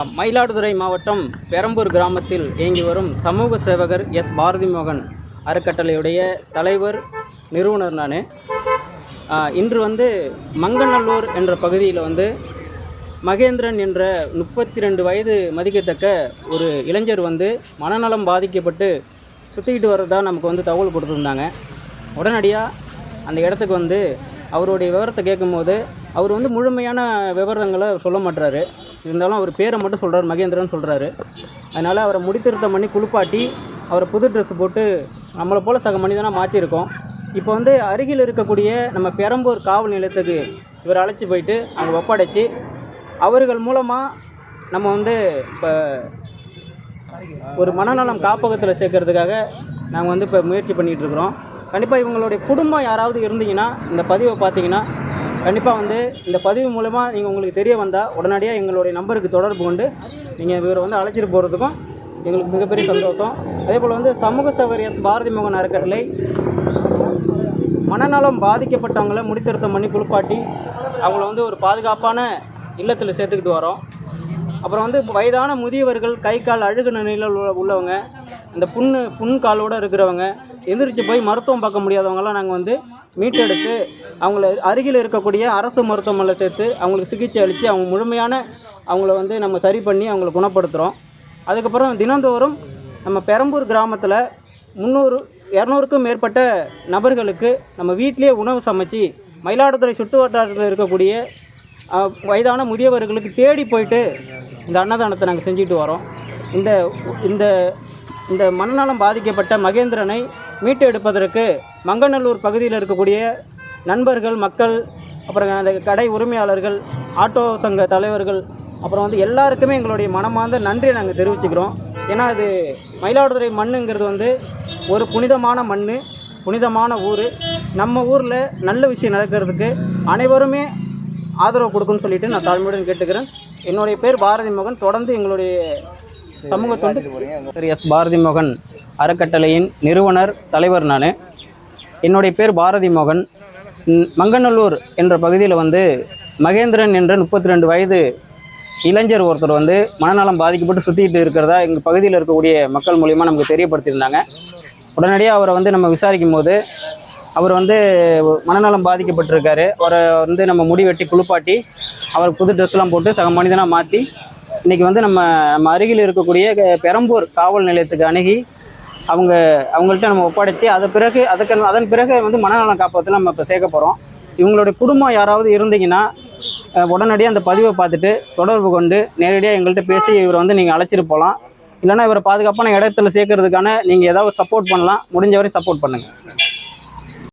மயிலாடுதுறை மாவட்டம் பெரம்பூர் கிராமத்தில் இயங்கி வரும் சமூக சேவகர் எஸ் பாரதி மோகன் அறக்கட்டளையுடைய தலைவர் நிறுவனர் நான். இன்று மங்கநல்லூர் என்ற பகுதியில் மகேந்திரன் என்ற 32 வயது மதிக்கத்தக்க ஒரு இளைஞர் மனநலம் பாதிக்கப்பட்டு சுற்றிக்கிட்டு வர்றதா நமக்கு தகவல் கொடுத்துருந்தாங்க. உடனடியாக அந்த இடத்துக்கு அவருடைய விவரத்தை கேட்கும்போது அவர் முழுமையான விவரங்களை சொல்ல மாட்டுறாரு. இருந்தாலும் அவர் பேரை மட்டும் சொல்கிறார், மகேந்திரன் சொல்கிறாரு. அதனால் அவரை முடித்திருத்தம் பண்ணி குளிப்பாட்டி அவரை புது ட்ரெஸ் போட்டு நம்மளை போல் சக மனிதனாக மாற்றிருக்கோம். இப்போ அருகில் இருக்கக்கூடிய நம்ம பெரம்பூர் காவல் நிலையத்துக்கு இவர் அழைச்சி போயிட்டு அங்கே ஒப்படைச்சி அவர்கள் மூலமாக நம்ம இப்போ ஒரு மனநலம் காப்பகத்தில் சேர்க்கறதுக்காக நாங்கள் இப்போ முயற்சி பண்ணிகிட்ருக்குறோம். கண்டிப்பாக இவங்களுடைய குடும்பம் யாராவது இருந்தீங்கன்னா இந்த பதிவை பார்த்தீங்கன்னா கண்டிப்பாக இந்த பதிவு மூலமாக நீங்கள் உங்களுக்கு தெரிய வந்தால் உடனடியாக எங்களுடைய நம்பருக்கு தொடர்பு கொண்டு நீங்கள் இவரை அழைச்சிட்டு போகிறதுக்கும் எங்களுக்கு மிகப்பெரிய சந்தோஷம். அதே போல் சமூக சேவகர் எஸ் பாரதி மோகன் அறக்கட்டளை மனநலம் பாதிக்கப்பட்டவங்களை முடித்திருத்தம் பண்ணி குளிப்பாட்டி அவங்கள ஒரு பாதுகாப்பான இல்லத்தில் சேர்த்துக்கிட்டு வரோம். அப்புறம் வயதான முதியவர்கள் கை கால் அழுகு நிலையில் உள்ளவங்க, இந்த புண் காலோடு இருக்கிறவங்க, எந்திரிச்சு போய் மருத்துவம் பார்க்க முடியாதவங்களாம் நாங்கள் மீட்டெடுத்து அவங்கள அருகில் இருக்கக்கூடிய அரசு மருத்துவமனையில் சேர்த்து அவங்களுக்கு சிகிச்சை அளித்து அவங்க முழுமையான அவங்கள நம்ம சரி பண்ணி அவங்கள குணப்படுத்துகிறோம். அதுக்கப்புறம் தினந்தோறும் நம்ம பெரம்பூர் கிராமத்தில் 200க்கும் மேற்பட்ட நபர்களுக்கு நம்ம வீட்டிலே உணவு சமைச்சு மயிலாடுதுறை சுற்று வட்டாரத்தில் இருக்கக்கூடிய வயதான முதியவர்களுக்கு தேடி போயிட்டு இந்த அன்னதானத்தை நாங்கள் செஞ்சுட்டு வரோம். இந்த இந்த இந்த மனநலம் பாதிக்கப்பட்ட மகேந்திரனை மீட்டு எடுப்பதற்கு மங்கநல்லூர் பகுதியில் இருக்கக்கூடிய நண்பர்கள், மக்கள், அப்புறம் அந்த கடை உரிமையாளர்கள், ஆட்டோ சங்க தலைவர்கள், அப்புறம் எல்லாருக்குமே எங்களுடைய மனமார்ந்த நன்றியை நாங்கள் தெரிவிச்சுக்கிறோம். ஏன்னா அது மயிலாடுதுறை மண்ணுங்கிறது ஒரு புனிதமான மண், புனிதமான ஊர். நம்ம ஊரில் நல்ல விஷயம் நடக்கிறதுக்கு அனைவருமே ஆதரவு கொடுக்குன்னு சொல்லிட்டு நான் தாழ்மையுடன் கேட்டுக்கிறேன். என்னுடைய பேர் பாரதி மோகன். தொடர்ந்து எங்களுடைய சமூக தொண்டு எஸ் பாரதி மோகன் அறக்கட்டளையின் நிறுவனர், தலைவர் நான். என்னுடைய பேர் பாரதி மோகன். மங்கநல்லூர் என்ற பகுதியில் மகேந்திரன் என்ற 32 வயது இளைஞர் ஒருத்தர் மனநலம் பாதிக்கப்பட்டு சுற்றிக்கிட்டு இருக்கிறதா எங்கள் பகுதியில் இருக்கக்கூடிய மக்கள் மூலிமா நமக்கு தெரியப்படுத்தியிருந்தாங்க. உடனடியாக அவரை நம்ம விசாரிக்கும் போது அவர் மனநலம் பாதிக்கப்பட்டிருக்காரு. அவரை நம்ம முடி வெட்டி குளிப்பாட்டி அவர் புது ட்ரெஸ்லாம் போட்டு சக மனிதனாக மாற்றி இன்றைக்கி நம்ம அருகில் இருக்கக்கூடிய பெரம்பூர் காவல் நிலையத்துக்கு அணுகி அவங்கள்ட்ட நம்ம ஒப்படைச்சி அதன் பிறகு மனநலம் காப்பகத்தில் நம்ம இப்போ சேர்க்க போகிறோம். இவங்களுடைய குடும்பம் யாராவது இருந்தீங்கன்னா உடனடியாக அந்த பதிவை பார்த்துட்டு தொடர்பு கொண்டு நேரடியாக எங்கள்கிட்ட பேசி இவரை நீங்கள் அழைச்சிட்டு போகலாம். இல்லைனா இவரை பாதுகாப்பான இடத்துல சேர்க்கறதுக்கான நீங்கள் ஏதாவது சப்போர்ட் பண்ணலாம். முடிஞ்ச வரை சப்போர்ட் பண்ணுங்கள்.